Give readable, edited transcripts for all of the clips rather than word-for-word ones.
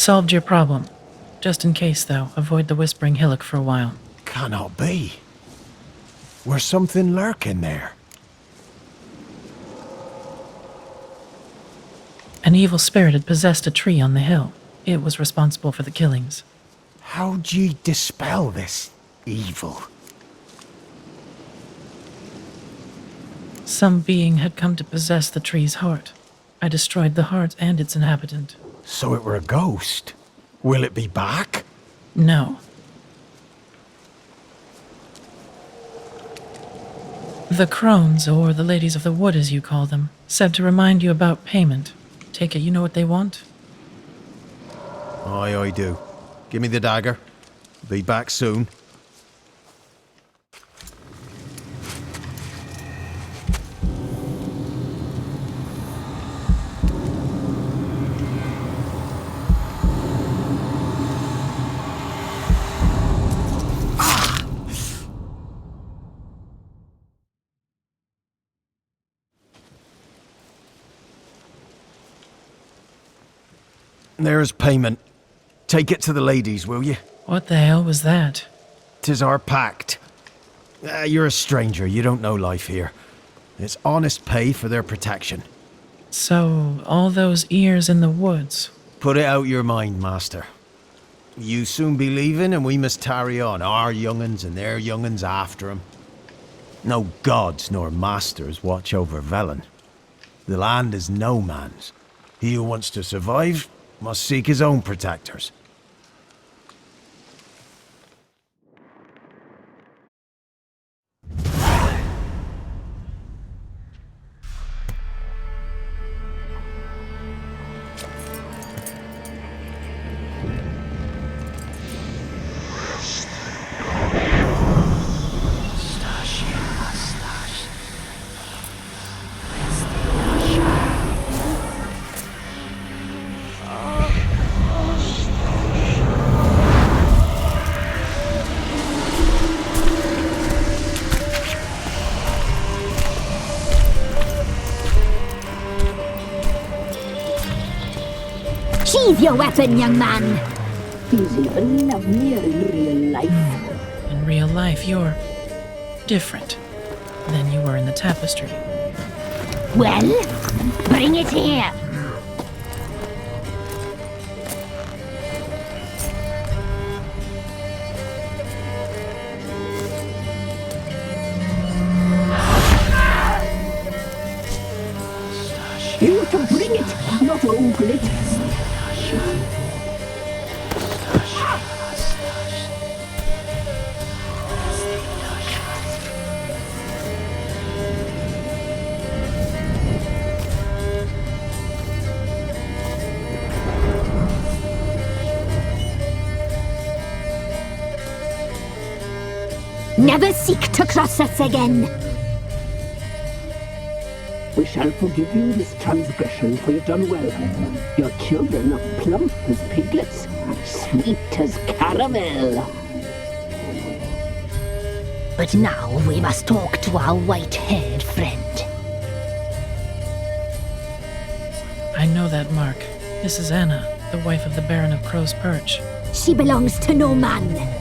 Solved your problem. Just in case, though, avoid the Whispering Hillock for a while. Cannot be. Where's something lurking there? An evil spirit had possessed a tree on the hill. It was responsible for the killings. How'd ye dispel this evil? Some being had come to possess the tree's heart. I destroyed the heart and its inhabitant. So it were a ghost. Will it be back? No. The Crones, or the Ladies of the Wood as you call them, said to remind you about payment. Take it you know what they want? Aye, I do. Give me the dagger. Be back soon. There's payment. Take it to the ladies, will you? What the hell was that? 'Tis our pact. You're a stranger, you don't know life here. It's honest pay for their protection. So, all those ears in the woods. Put it out your mind, master. You soon be leaving and we must tarry on, our young'uns and their young'uns after 'em. No gods nor masters watch over Velen. The land is no man's. He who wants to survive must seek his own protectors. Sheathe your weapon, young man. He's even lovelier in real life. In real life, you're different than you were in the tapestry. Well, bring it here. You to bring it, not ogle it. Never seek to cross us again. We shall forgive you this transgression, for you've done well. Your children are plump as piglets, sweet as caramel. But now we must talk to our white-haired friend. I know that mark. This is Anna, the wife of the Baron of Crow's Perch. She belongs to no man.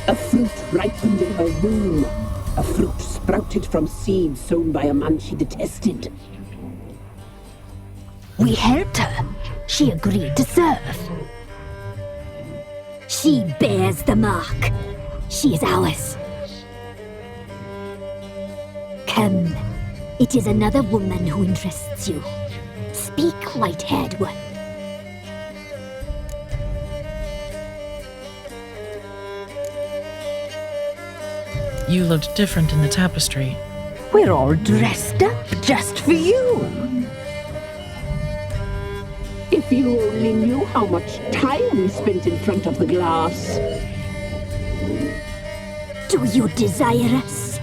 A fruit ripened in her womb. A fruit sprouted from seeds sown by a man she detested. We helped her. She agreed to serve. She bears the mark. She is ours. Come. It is another woman who interests you. Speak, white-haired one. You looked different in the tapestry. We're all dressed up just for you. If you only knew how much time we spent in front of the glass. Do you desire us?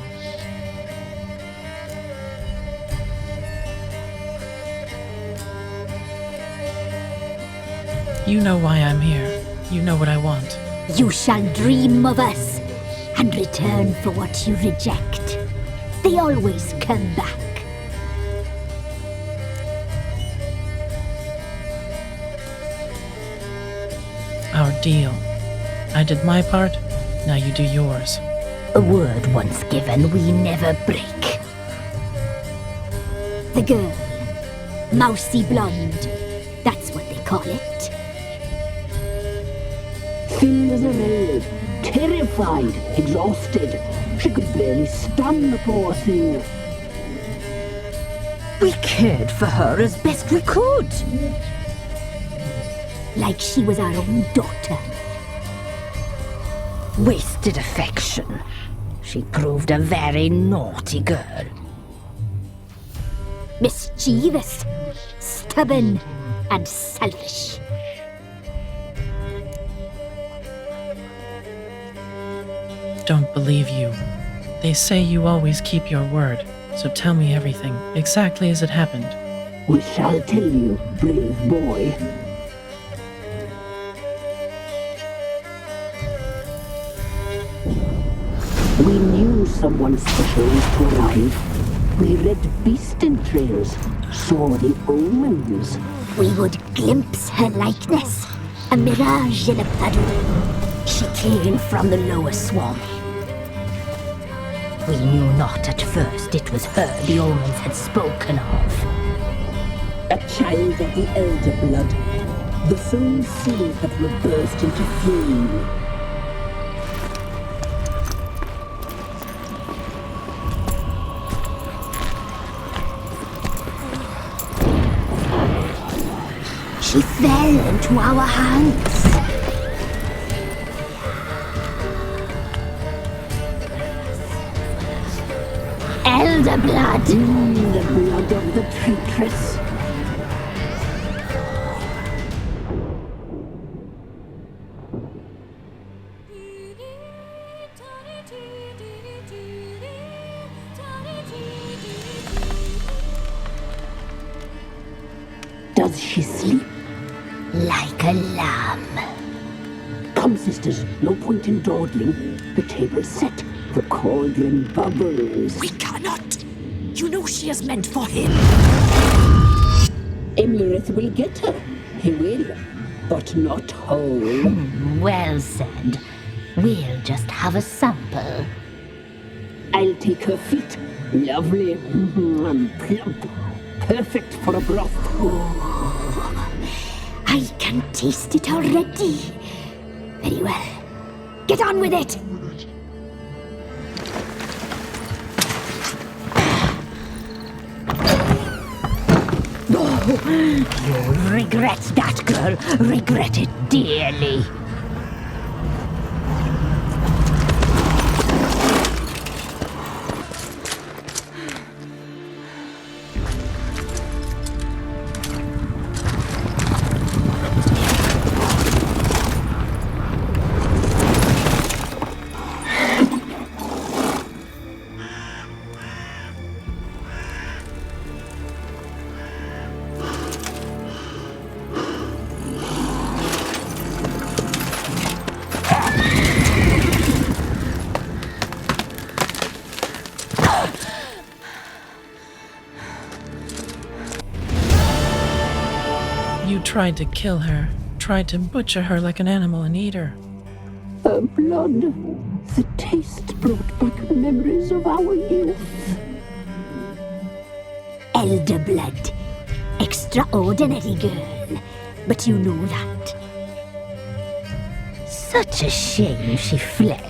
You know why I'm here. You know what I want. You shall dream of us and return for what you reject. They always come back. deal. I did my part, now you do yours. A word once given, we never break. The girl. Mousy blonde. That's what they call it. Thin as a rail, terrified, exhausted. She could barely stand the poor thing. We cared for her as best we could. Like she was our own daughter. Wasted affection. She proved a very naughty girl. Mischievous, stubborn, and selfish. Don't believe you. They say you always keep your word, so tell me everything, exactly as it happened. We shall tell you, brave boy. We knew someone special was to arrive. We read beast entrails, saw the omens. We would glimpse her likeness, a mirage in a puddle. She came from the lower swamp. We knew not at first it was her the omens had spoken of. A child of the elder blood. The soul sea that will burst into flame. She fell into our hands. Elder blood. The blood of the traitress. Does she sleep? Like a lamb. Come, sisters, no point in dawdling. The table's set. The cauldron bubbles. We cannot! You know she is meant for him! Emirith will get her. He will, but not whole. Well said. We'll just have a sample. I'll take her feet. Lovely and plump. Perfect for a broth. I can taste it already. Very well. Get on with it! You'll regret that, girl. Regret it dearly. You tried to kill her, tried to butcher her like an animal and eat her. Her blood. The taste brought back memories of our youth. Elder blood. Extraordinary girl. But you know that. Such a shame she fled.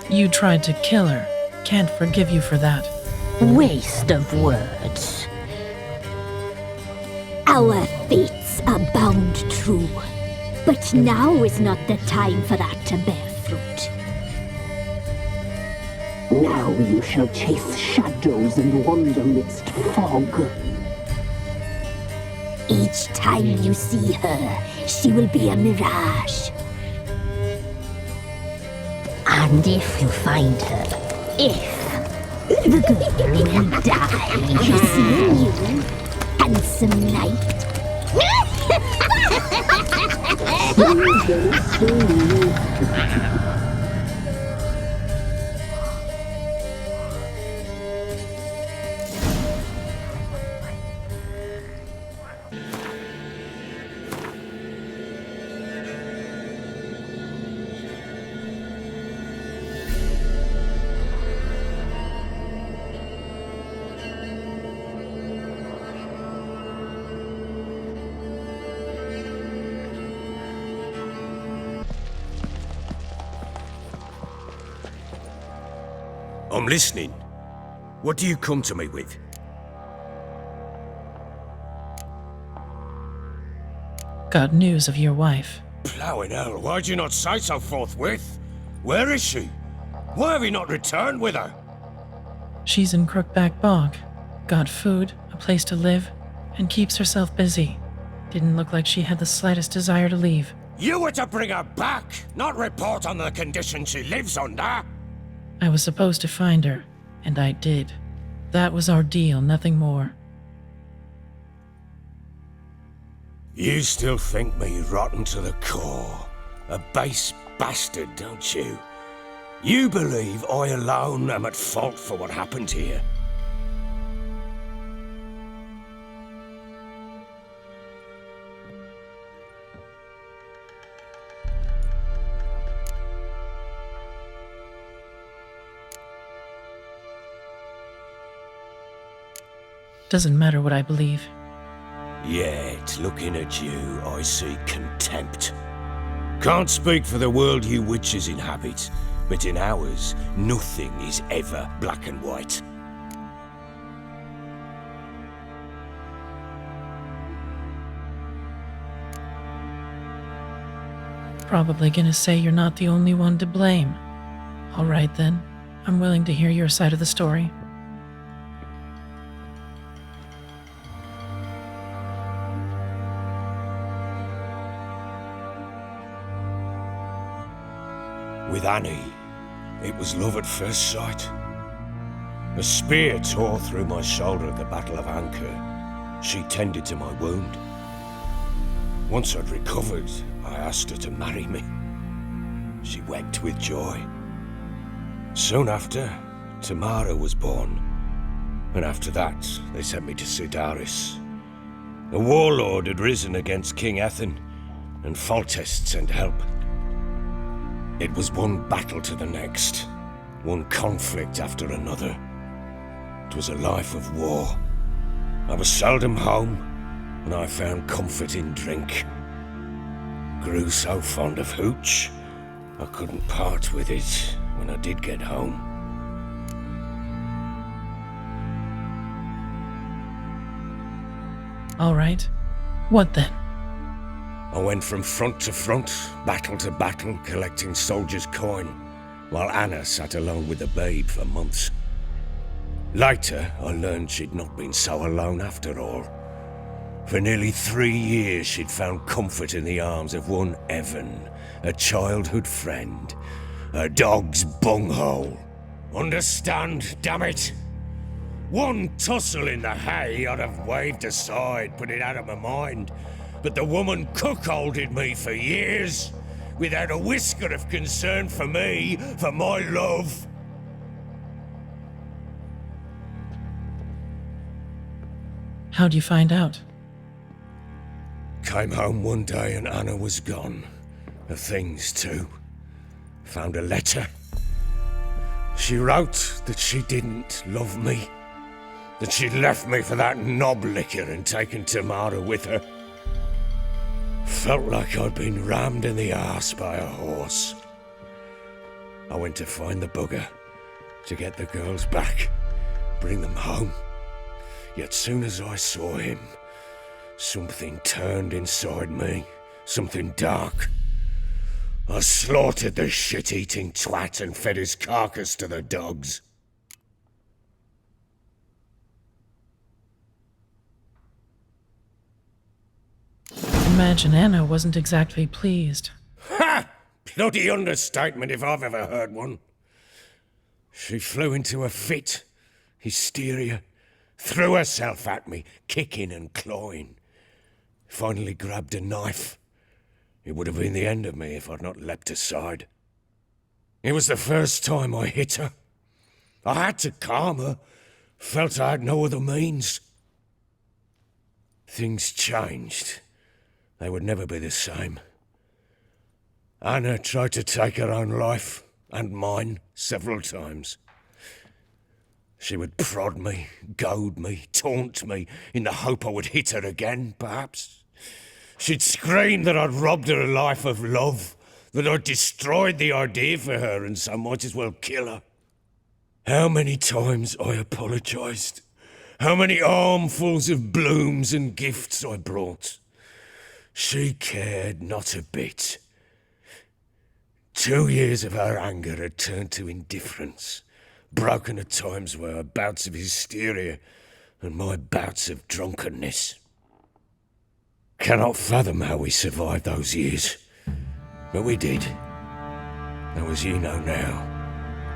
You tried to kill her. Can't forgive you for that. Waste of words. Our fates are bound true. But now is not the time for that to bear fruit. Now you shall chase shadows and wander midst fog. Each time you see her, she will be a mirage. And if you find her, the girl will die. Seeing you, handsome knight. I'm listening. What do you come to me with? Got news of your wife. Plowing hell, why'd you not say so forthwith? Where is she? Why have you not returned with her? She's in Crookback Bog. Got food, a place to live, and keeps herself busy. Didn't look like she had the slightest desire to leave. You were to bring her back, not report on the condition she lives under. I was supposed to find her, and I did. That was our deal, nothing more. You still think me rotten to the core. A base bastard, don't you? You believe I alone am at fault for what happened here. Doesn't matter what I believe. Yet, looking at you, I see contempt. Can't speak for the world you witches inhabit, but in ours, nothing is ever black and white. Probably gonna say you're not the only one to blame. All right then, I'm willing to hear your side of the story. With Annie, it was love at first sight. A spear tore through my shoulder at the Battle of Anchor. She tended to my wound. Once I'd recovered, I asked her to marry me. She wept with joy. Soon after, Tamara was born. And after that, they sent me to Sidaris. A warlord had risen against King Ethan, and Foltest sent help. It was one battle to the next, one conflict after another. It was a life of war. I was seldom home, and I found comfort in drink. Grew so fond of hooch, I couldn't part with it when I did get home. All right. What then? I went from front to front, battle to battle, collecting soldiers' coin, while Anna sat alone with the babe for months. Later, I learned she'd not been so alone after all. For nearly 3 years, she'd found comfort in the arms of one Evan, a childhood friend, a dog's bunghole. Understand, damn it? One tussle in the hay I'd have waved aside, put it out of my mind. But the woman cuckolded me for years, without a whisker of concern for me, for my love. How'd you find out? Came home one day and Anna was gone. Her things too. Found a letter. She wrote that she didn't love me. That she'd left me for that knob licker and taken Tamara with her. Felt like I'd been rammed in the arse by a horse. I went to find the bugger, to get the girls back, bring them home. Yet soon as I saw him, something turned inside me, something dark. I slaughtered the shit-eating twat and fed his carcass to the dogs. Imagine Anna wasn't exactly pleased. Ha! Bloody understatement if I've ever heard one. She flew into a fit, hysteria, threw herself at me, kicking and clawing. Finally grabbed a knife. It would have been the end of me if I'd not leapt aside. It was the first time I hit her. I had to calm her. Felt I had no other means. Things changed. They would never be the same. Anna tried to take her own life, and mine, several times. She would prod me, goad me, taunt me, in the hope I would hit her again, perhaps. She'd scream that I'd robbed her a life of love, that I'd destroyed the idea for her and so might as well kill her. How many times I apologised. How many armfuls of blooms and gifts I brought. She cared not a bit. 2 years of her anger had turned to indifference, broken at times by her bouts of hysteria and my bouts of drunkenness. Cannot fathom how we survived those years, but we did. Though as you know now,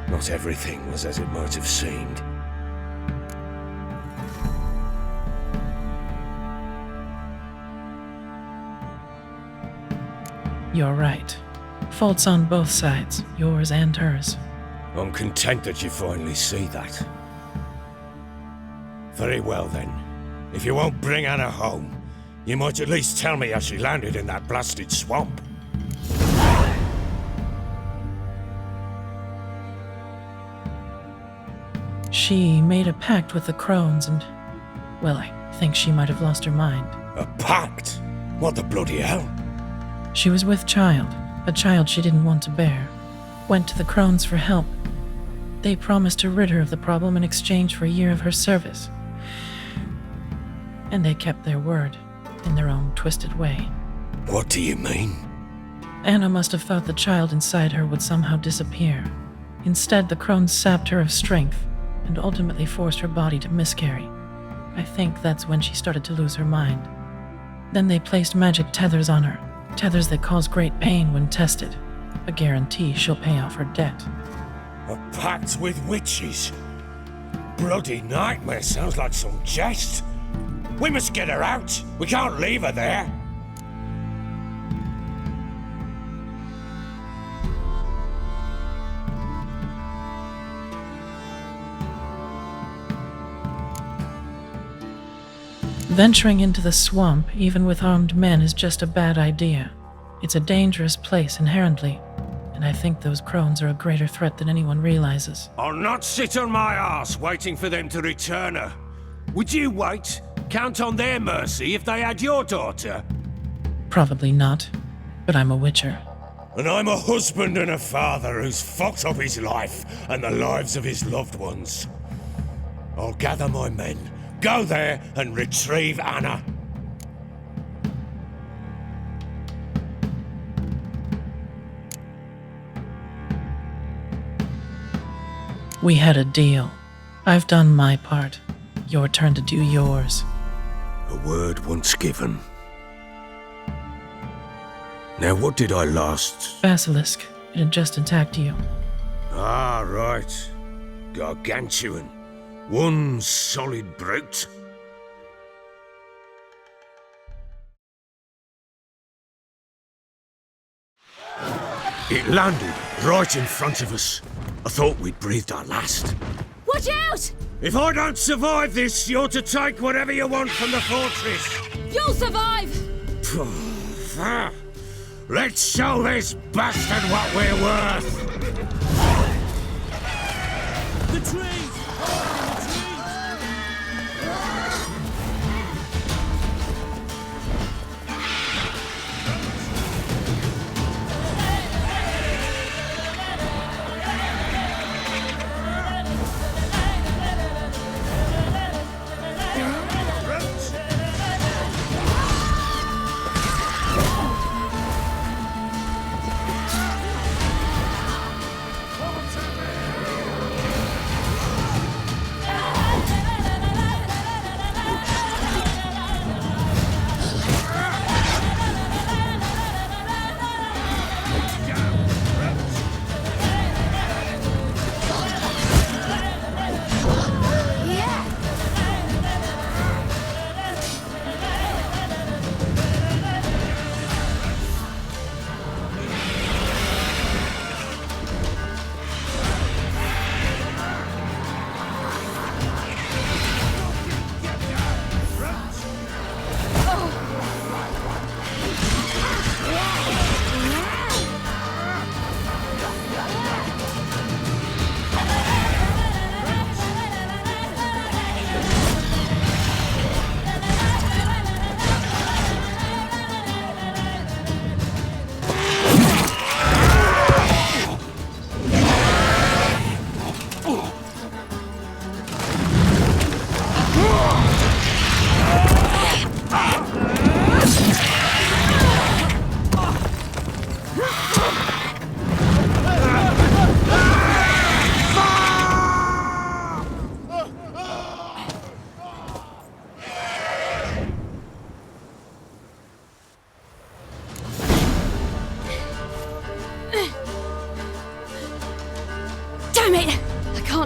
not everything was as it might have seemed. You're right. Faults on both sides, yours and hers. I'm content that you finally see that. Very well then. If you won't bring Anna home, you might at least tell me how she landed in that blasted swamp. She made a pact with the Crones and, well, I think she might have lost her mind. A pact? What the bloody hell? She was with child, a child she didn't want to bear. Went to the Crones for help. They promised to rid her of the problem in exchange for a year of her service. And they kept their word, in their own twisted way. What do you mean? Anna must have thought the child inside her would somehow disappear. Instead, the Crones sapped her of strength and ultimately forced her body to miscarry. I think that's when she started to lose her mind. Then they placed magic tethers on her, tethers that cause great pain when tested, a guarantee she'll pay off her debt. A pact with witches? Bloody nightmare, sounds like some jest. We must get her out. We can't leave her there. Venturing into the swamp, even with armed men, is just a bad idea. It's a dangerous place inherently, and I think those Crones are a greater threat than anyone realizes. I'll not sit on my arse waiting for them to return her. Would you wait? Count on their mercy if they had your daughter? Probably not, but I'm a witcher. And I'm a husband and a father who's fucked up his life and the lives of his loved ones. I'll gather my men, go there and retrieve Anna. We had a deal. I've done my part. Your turn to do yours. A word once given. Now what did I last... Basilisk. It had just attacked you. Ah, right. Gargantuan. One solid brute. It landed right in front of us. I thought we'd breathed our last. Watch out! If I don't survive this, you're to take whatever you want from the fortress. You'll survive! Let's show this bastard what we're worth. The trees!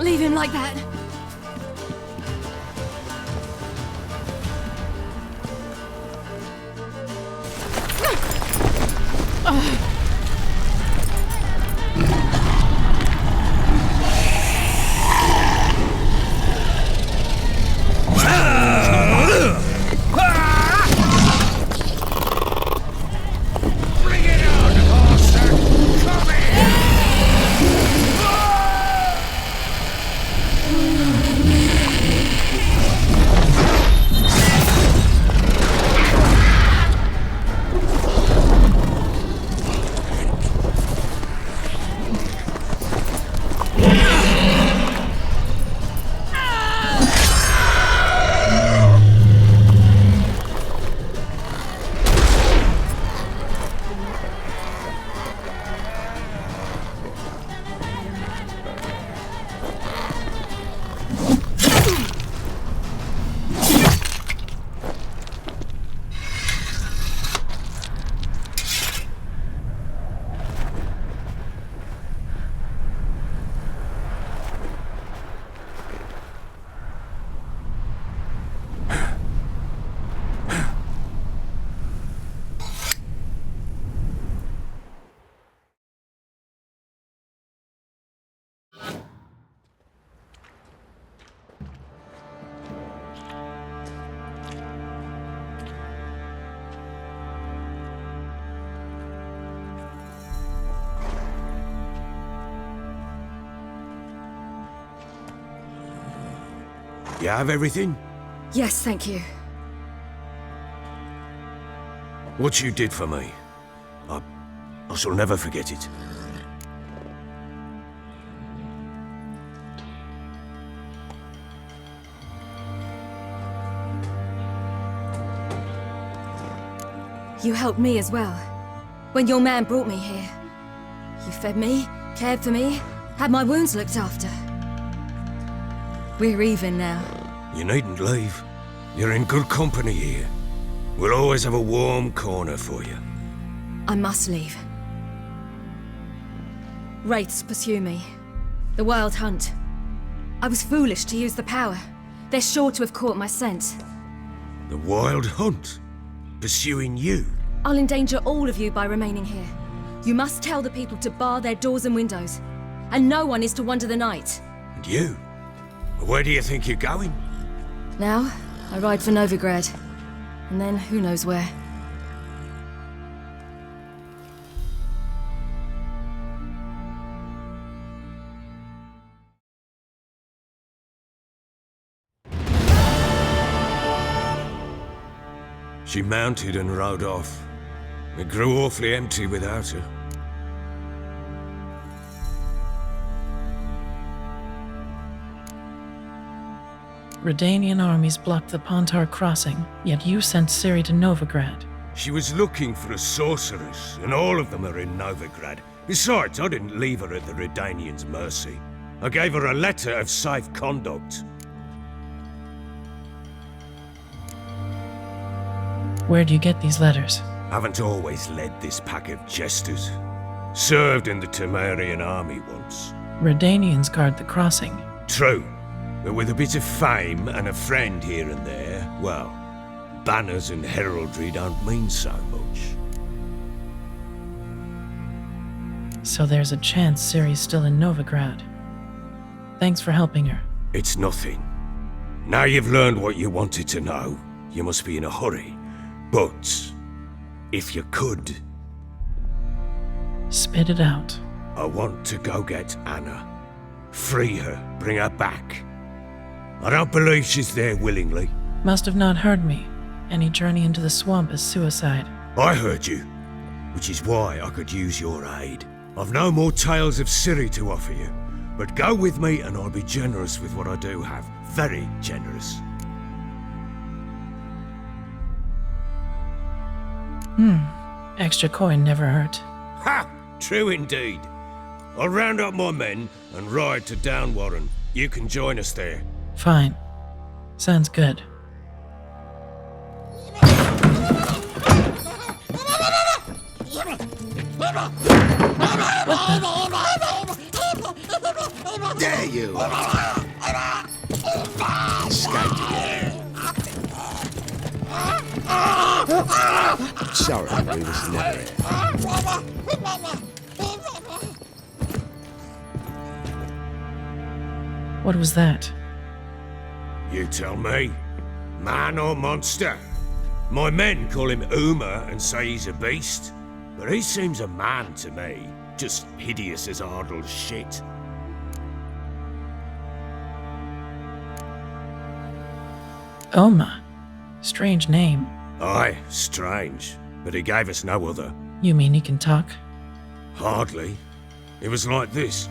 leave him like that. You have everything? Yes, thank you. What you did for me, I shall never forget it. You helped me as well. When your man brought me here. You fed me, cared for me, had my wounds looked after. We're even now. You needn't leave. You're in good company here. We'll always have a warm corner for you. I must leave. Wraiths pursue me. The Wild Hunt. I was foolish to use the power. They're sure to have caught my scent. The Wild Hunt? Pursuing you? I'll endanger all of you by remaining here. You must tell the people to bar their doors and windows. And no one is to wander the night. And you? Where do you think you're going? Now, I ride for Novigrad. And then who knows where. She mounted and rode off. It grew awfully empty without her. Redanian armies blocked the Pontar crossing, yet you sent Ciri to Novigrad. She was looking for a sorceress, and all of them are in Novigrad. Besides, I didn't leave her at the Redanians' mercy. I gave her a letter of safe conduct. Where do you get these letters? Haven't always led this pack of jesters. Served in the Temerian army once. Redanians guard the crossing. True, but with a bit of fame and a friend here and there, well, banners and heraldry don't mean so much. So there's a chance Ciri's still in Novigrad. Thanks for helping her. It's nothing. Now you've learned what you wanted to know, you must be in a hurry. But, if you could... Spit it out. I want to go get Anna. Free her, bring her back. I don't believe she's there willingly. Must have not heard me. Any journey into the swamp is suicide. I heard you, which is why I could use your aid. I've no more tales of Ciri to offer you, but go with me and I'll be generous with what I do have. Very generous. Extra coin never hurt. Ha! True indeed. I'll round up my men and ride to Downwarren. You can join us there. Fine. Sounds good. There you Escaped again. Sorry, we was never here. What was that? You tell me. Man or monster? My men call him Uma and say he's a beast, but he seems a man to me. Just hideous as Ardle's shit. Oma. Strange name. Aye, strange, but he gave us no other. You mean he can talk? Hardly. It was like this.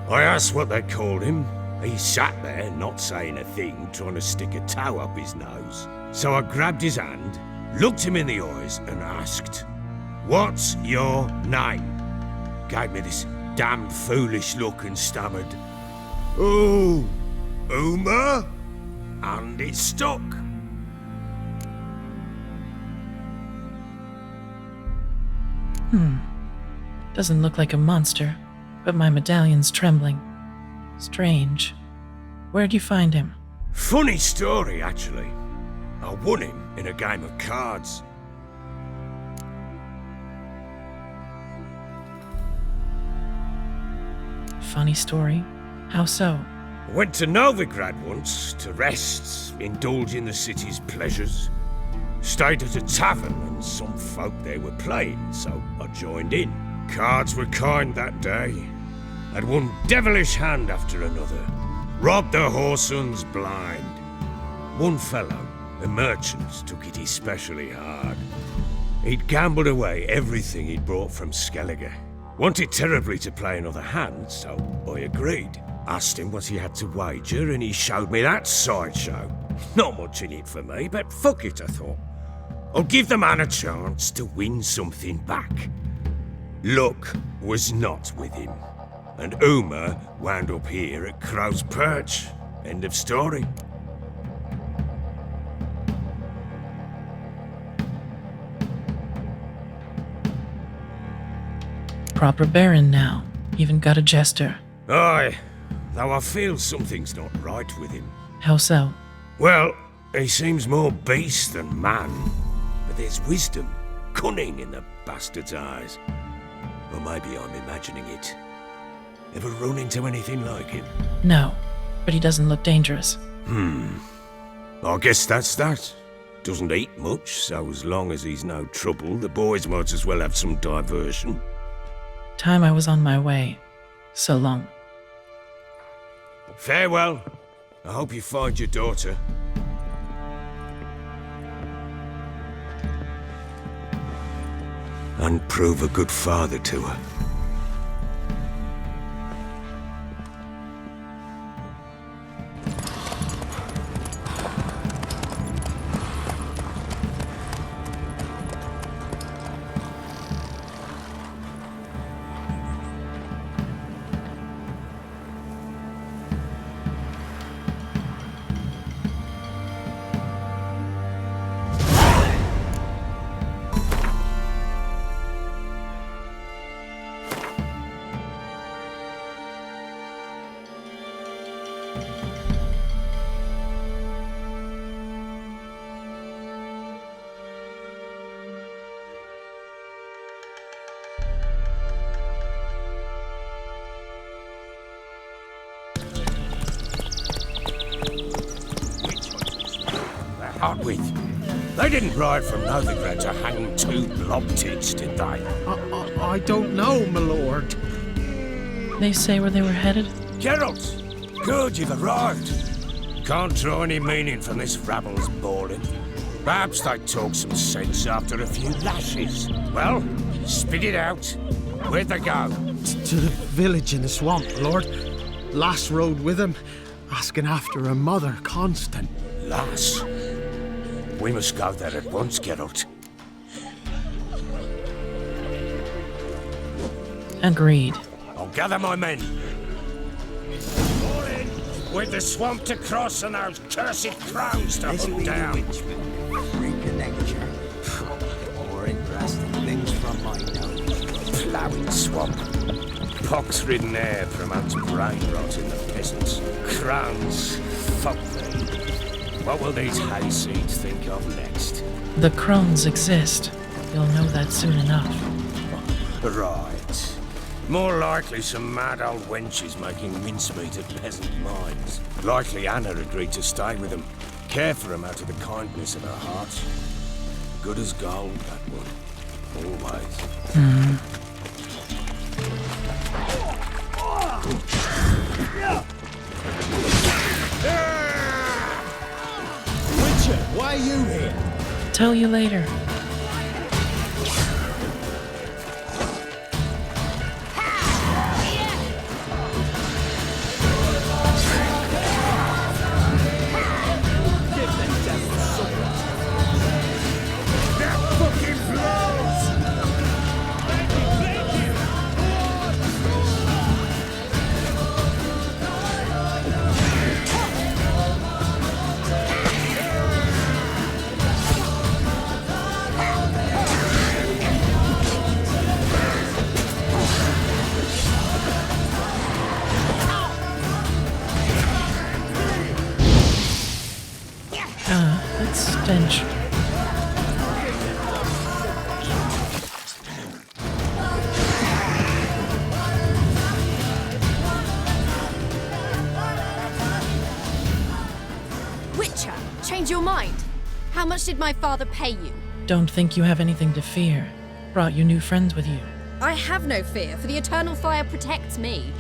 I asked what they called him. He sat there, not saying a thing, trying to stick a toe up his nose. So I grabbed his hand, looked him in the eyes, and asked, "What's your name?" Gave me this damned foolish look and stammered, "Oh, Uma?" And it stuck. Doesn't look like a monster, but my medallion's trembling. Strange. Where'd you find him? Funny story, actually. I won him in a game of cards. Funny story. How so? I went to Novigrad once to rest, indulge in the city's pleasures. Stayed at a tavern and some folk there were playing, so I joined in. Cards were kind that day. Had one devilish hand after another. Robbed the whoreson blind. One fellow, a merchant, took it especially hard. He'd gambled away everything he'd brought from Skellige. Wanted terribly to play another hand, so I agreed. Asked him what he had to wager, and he showed me that sideshow. Not much in it for me, but fuck it, I thought. I'll give the man a chance to win something back. Luck was not with him, and Uma wound up here at Crow's Perch. End of story. Proper baron now. Even got a jester. Aye, though I feel something's not right with him. How so? Well, he seems more beast than man, but there's wisdom, cunning in the bastard's eyes. Or maybe I'm imagining it. Ever run into anything like him? No, but he doesn't look dangerous. I guess that's that. Doesn't eat much, so as long as he's no trouble, the boys might as well have some diversion. Time I was on my way. So long. Farewell. I hope you find your daughter. And prove a good father to her. Hot with. They didn't ride from Novigrad to hang two blob-tits, did they? I don't know, my lord. They say where they were headed? Geralt! Good, you've arrived. Can't draw any meaning from this rabble's bawling. Perhaps they talk some sense after a few lashes. Well, spit it out. Where'd they go? To the village in the swamp, lord. Lass rode with him, asking after her mother, Constant. Lass? We must go there at once, Geralt. Agreed. I'll gather my men. All in! With the swamp to cross and those cursed Crones to hunt down. Freak of nature. More interesting things from my nose. Ploughing swamp. pox-ridden air promotes brain rot in the peasants. Crones, fuck them. What will these hayseeds think of next? The Crones exist. You'll know that soon enough. Right. More likely some mad old wenches making mincemeat at peasant mines. Likely Anna agreed to stay with them. Care for them out of the kindness of her heart. Good as gold, that one. Always. Witcher, why are you here? Tell you later. That stench. Witcher, change your mind. How much did my father pay you? Don't think you have anything to fear. Brought you new friends with you. I have no fear, for the eternal fire protects me.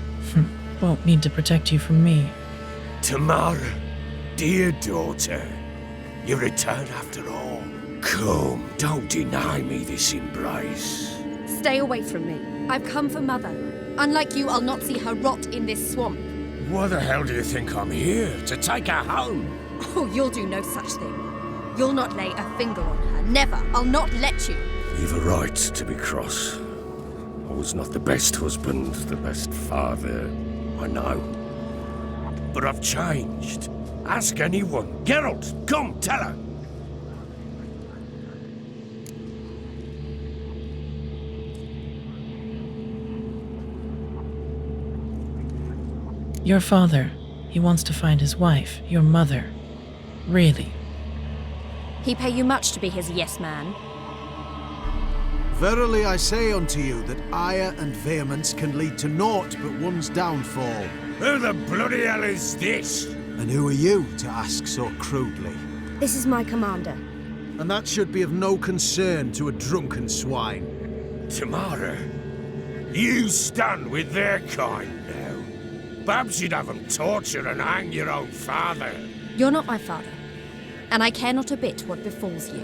Won't need to protect you from me. Tamara, dear daughter, you return after all. Come, don't deny me this embrace. Stay away from me. I've come for Mother. Unlike you, I'll not see her rot in this swamp. Why the hell do you think I'm here? To take her home? Oh, you'll do no such thing. You'll not lay a finger on her. Never. I'll not let you. You've a right to be cross. I was not the best husband, the best father, I know. But I've changed. Ask anyone. Geralt, come, tell her. Your father, he wants to find his wife, your mother. Really? He pay you much to be his yes man. Verily I say unto you that ire and vehemence can lead to naught but one's downfall. Who the bloody hell is this? And who are you to ask so crudely? This is my commander. And that should be of no concern to a drunken swine. Tamara, you stand with their kind now. Perhaps you'd have them torture and hang your own father. You're not my father, and I care not a bit what befalls you.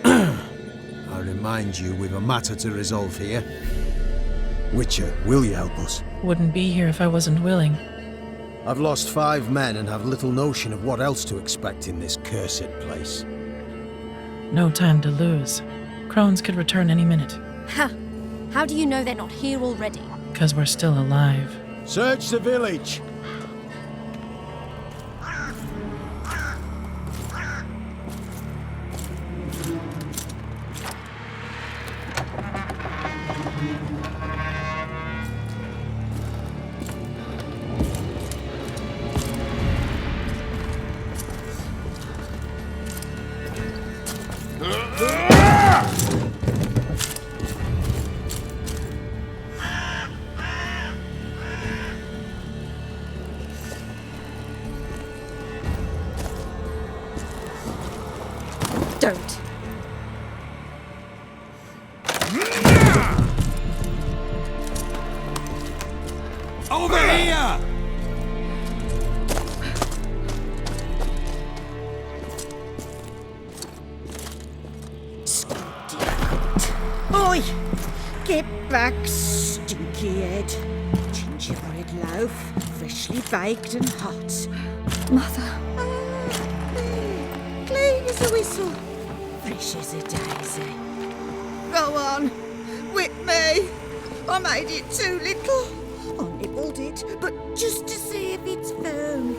I remind you we've a matter to resolve here. Witcher, will you help us? Wouldn't be here if I wasn't willing. I've lost 5 men and have little notion of what else to expect in this cursed place. No time to lose. Crones could return any minute. Ha! How do you know they're not here already? 'Cause we're still alive. Search the village! Don't. Over here! Oi! Get back, stinky head. Gingerbread loaf, freshly baked and hot. Mother. Clean as a whistle, fresh as a daisy. Go on, whip me. I made it too little. I nibbled it, but just to see if it's firm.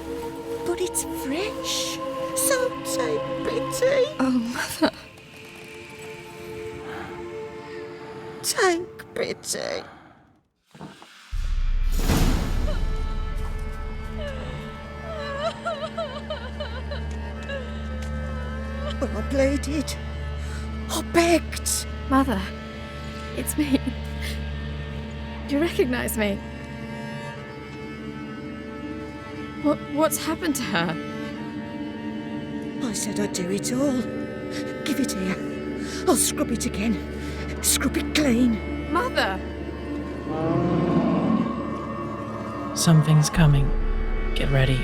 But it's fresh, so take pity. Oh, Mother. Take pity. pleaded. I begged. Mother, it's me. Do you recognize me? What's happened to her? I said I'd do it all. Give it here. I'll scrub it again. Scrub it clean. Mother! Something's coming. Get ready.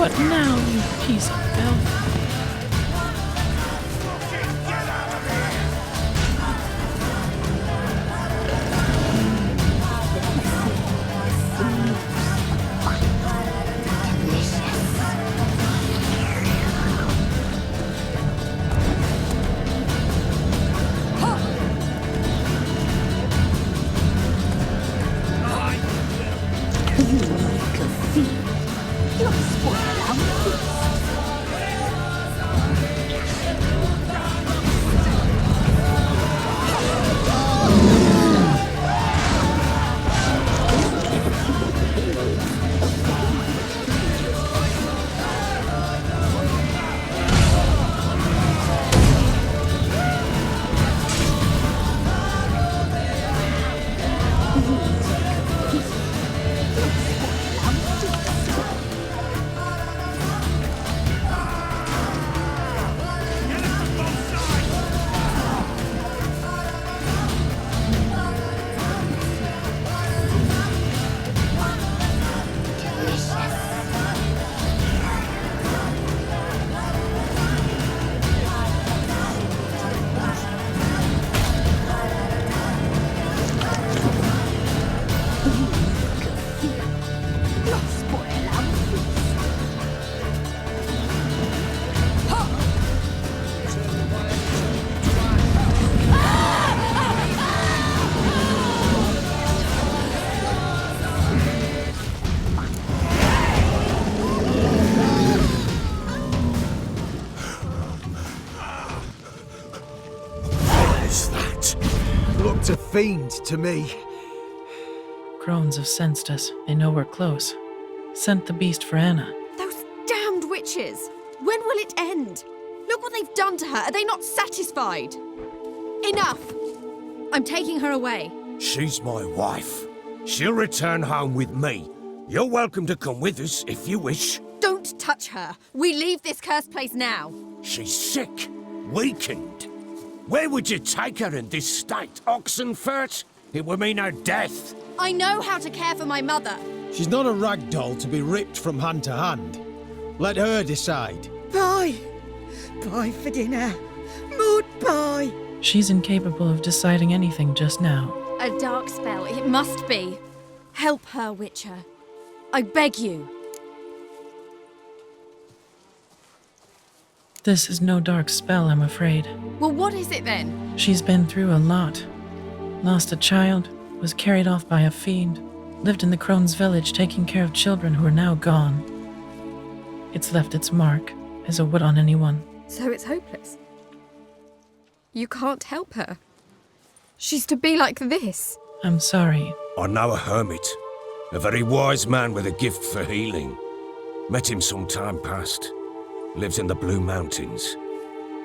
What now, you piece of filth? fiend to me. Crones have sensed us. They know we're close. Sent the beast for Anna. Those damned witches! When will it end? Look what they've done to her. Are they not satisfied? Enough! I'm taking her away. She's my wife. She'll return home with me. You're welcome to come with us if you wish. Don't touch her. We leave this cursed place now. She's sick, weakened. Where would you take her in this state? Oxenfurt? It would mean her death. I know how to care for my mother. She's not a rag doll to be ripped from hand to hand. Let her decide. Bye. Bye for dinner. Maud, bye. She's incapable of deciding anything just now. A dark spell, it must be. Help her, Witcher. I beg you. This is no dark spell, I'm afraid. Well, what is it then? She's been through a lot. Lost a child, was carried off by a fiend, lived in the Crones village taking care of children who are now gone. It's left its mark, as it would on anyone. So it's hopeless. You can't help her. She's to be like this. I'm sorry. I know a hermit. A very wise man with a gift for healing. Met him some time past. Lives in the Blue Mountains.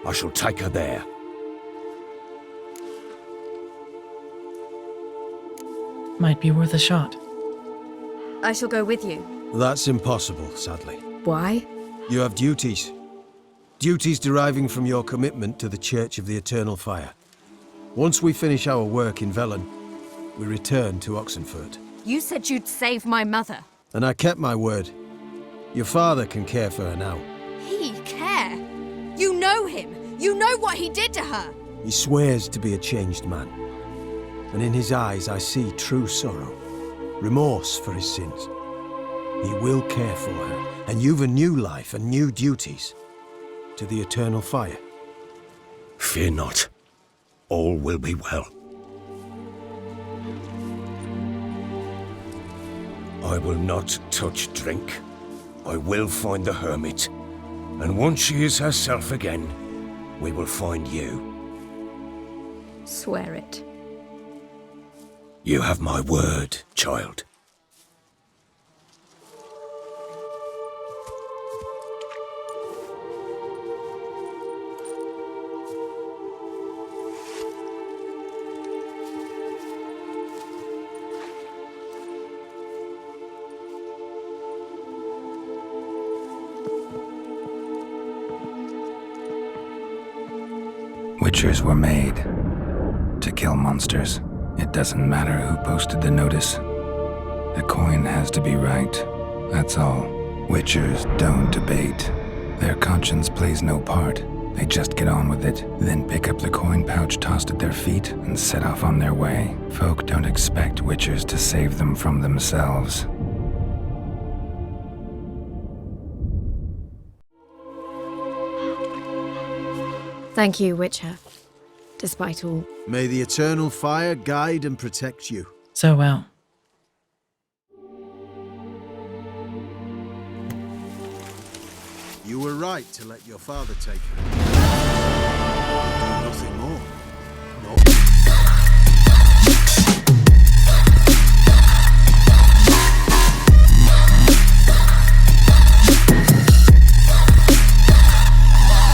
I shall take her there. Might be worth a shot. I shall go with you. That's impossible, sadly. Why? You have duties. Duties deriving from your commitment to the Church of the Eternal Fire. Once we finish our work in Velen, we return to Oxenfurt. You said you'd save my mother. And I kept my word. Your father can care for her now. He care? You know him. You know what he did to her. He swears to be a changed man. And in his eyes I see true sorrow. Remorse for his sins. He will care for her. And you've a new life and new duties. To the Eternal Fire. Fear not. All will be well. I will not touch drink. I will find the hermit. And once she is herself again, we will find you. Swear it. You have my word, child. Witchers were made to kill monsters. It doesn't matter who posted the notice. The coin has to be right. That's all. Witchers don't debate. Their conscience plays no part. They just get on with it, then pick up the coin pouch tossed at their feet and set off on their way. Folk don't expect witchers to save them from themselves. Thank you, Witcher. Despite all. May the Eternal Fire guide and protect you. So well. You were right to let your father take her. Do nothing more. No.